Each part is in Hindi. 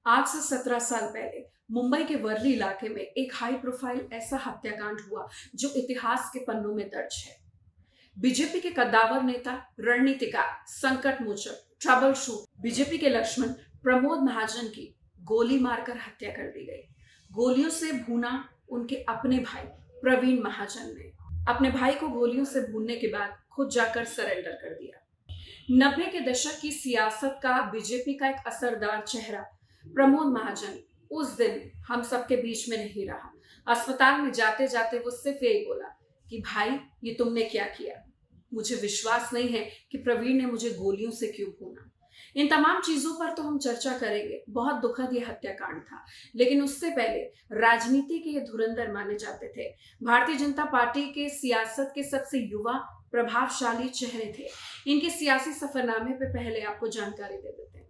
आज से 17 साल पहले मुंबई के वर्ली इलाके में एक हाई प्रोफाइल ऐसा हत्याकांड हुआ जो इतिहास के पन्नों में दर्ज है। बीजेपी के कद्दावर नेता, रणनीतिकार, संकट मोचक, ट्रबल शूटर बीजेपी के लक्ष्मण प्रमोद महाजन की गोली मारकर हत्या कर दी गई। गोलियों से भूना उनके अपने भाई प्रवीण महाजन ने। अपने भाई को गोलियों से भूनने के बाद खुद जाकर सरेंडर कर दिया। 90 के दशक की सियासत का बीजेपी का एक असरदार चेहरा प्रमोद महाजन उस दिन हम सबके बीच में नहीं रहा। अस्पताल में जाते जाते वो सिर्फ यही बोला कि भाई, ये तुमने क्या किया। मुझे विश्वास नहीं है कि प्रवीण ने मुझे गोलियों से क्यों भूना। इन तमाम चीजों पर तो हम चर्चा करेंगे। बहुत दुखद ये हत्याकांड था, लेकिन उससे पहले राजनीति के ये धुरंधर माने जाते थे। भारतीय जनता पार्टी के सियासत के सबसे युवा प्रभावशाली चेहरे थे। इनके सियासी सफरनामे पे पहले आपको जानकारी दे देते हैं।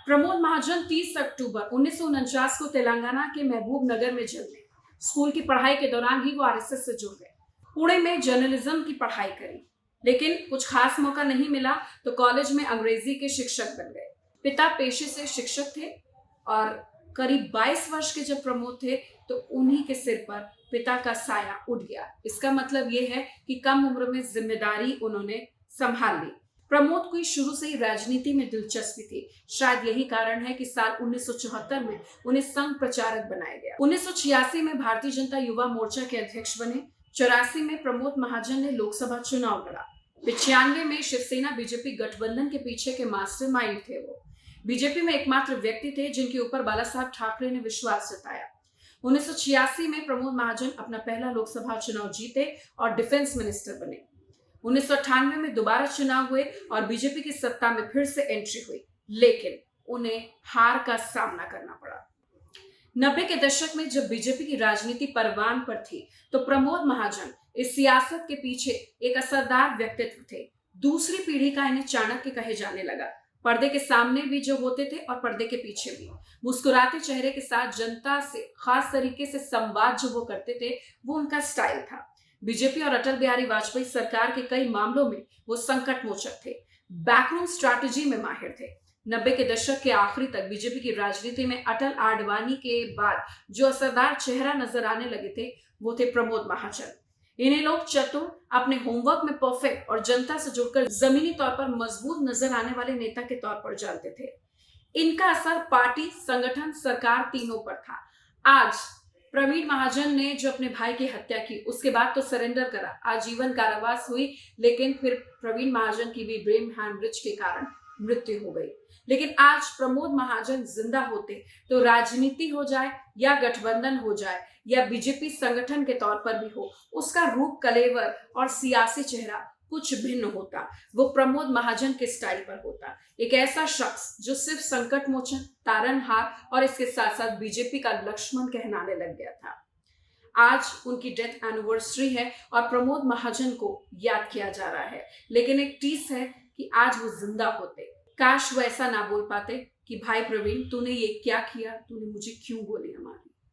प्रमोद महाजन 30 अक्टूबर 1949 को तेलंगाना के महबूब नगर में जन्मे। स्कूल की पढ़ाई के दौरान ही वो आरएसएस से जुड़ गए। पुणे में जर्नलिज्म की पढ़ाई करी, लेकिन कुछ खास मौका नहीं मिला तो कॉलेज में अंग्रेजी के शिक्षक बन गए। पिता पेशे से शिक्षक थे और करीब 22 वर्ष के जब प्रमोद थे तो उन्हीं के सिर पर पिता का साया उठ गया। इसका मतलब ये है कि कम उम्र में जिम्मेदारी उन्होंने संभाल ली। प्रमोद को शुरू से ही राजनीति में दिलचस्पी थी। शायद यही कारण है कि साल 1974 में उन्हें संघ प्रचारक बनाया गया। 1986 में भारतीय जनता युवा मोर्चा के अध्यक्ष बने। 84 में प्रमोद महाजन ने लोकसभा चुनाव लड़ा। 95 में शिवसेना बीजेपी गठबंधन के पीछे के मास्टरमाइंड थे। वो बीजेपी में एकमात्र व्यक्ति थे जिनके ऊपर बाला साहब ठाकरे ने विश्वास जताया। 1986 में प्रमोद महाजन अपना पहला लोकसभा चुनाव जीते और डिफेंस मिनिस्टर बने। 1998 में दोबारा चुनाव हुए और बीजेपी की सत्ता में फिर से एंट्री हुई, लेकिन उन्हें हार का सामना करना पड़ा। 90 के दशक में जब बीजेपी की राजनीति परवान पर थी तो प्रमोद महाजन इस सियासत के पीछे एक असरदार व्यक्तित्व थे। दूसरी पीढ़ी का इन्हें चाणक्य कहे जाने लगा। पर्दे के सामने भी जो होते थे और पर्दे के पीछे भी मुस्कुराते चेहरे के साथ जनता से खास तरीके से संवाद जो वो करते थे, वो उनका स्टाइल था। बीजेपी और अटल बिहारी वाजपेयी सरकार के कई मामलों में वो संकट मोचक थे। बैकरूम स्ट्रैटेजी में माहिर थे। 90 के दशक के आखिरी तक बीजेपी की राजनीति में अटल आडवाणी के बाद जो असरदार चेहरा नजर आने लगे थे वो थे प्रमोद महाजन। इन्हें लोग चतुर, अपने होमवर्क में परफेक्ट और जनता से जुड़कर जमीनी तौर पर मजबूत नजर आने वाले नेता के तौर पर जानते थे। इनका असर पार्टी, संगठन, सरकार तीनों पर था। आज प्रवीण महाजन ने जो अपने भाई की हत्या की, उसके बाद तो सरेंडर करा, आजीवन कारावास हुई, लेकिन फिर प्रवीण महाजन की भी ब्रेन हैमरेज के कारण मृत्यु हो गई। लेकिन आज प्रमोद महाजन जिंदा होते तो राजनीति हो जाए या गठबंधन हो जाए या बीजेपी संगठन के तौर पर भी हो, उसका रूप, कलेवर और सियासी चेहरा कुछ भिन्न होता। वो प्रमोद महाजन के स्टाइल पर होता। एक ऐसा शख्स जो सिर्फ संकट मोचन, तारनहार और इसके साथ साथ बीजेपी का लक्ष्मण कहलाने लग गया था। आज उनकी डेथ एनिवर्सरी है और प्रमोद महाजन को याद किया जा रहा है, लेकिन एक टीस है कि आज वो जिंदा होते। काश वो ऐसा ना बोल पाते कि भाई प्रवीण, तूने ये क्या किया, तूने मुझे क्यों गोलियां मारी।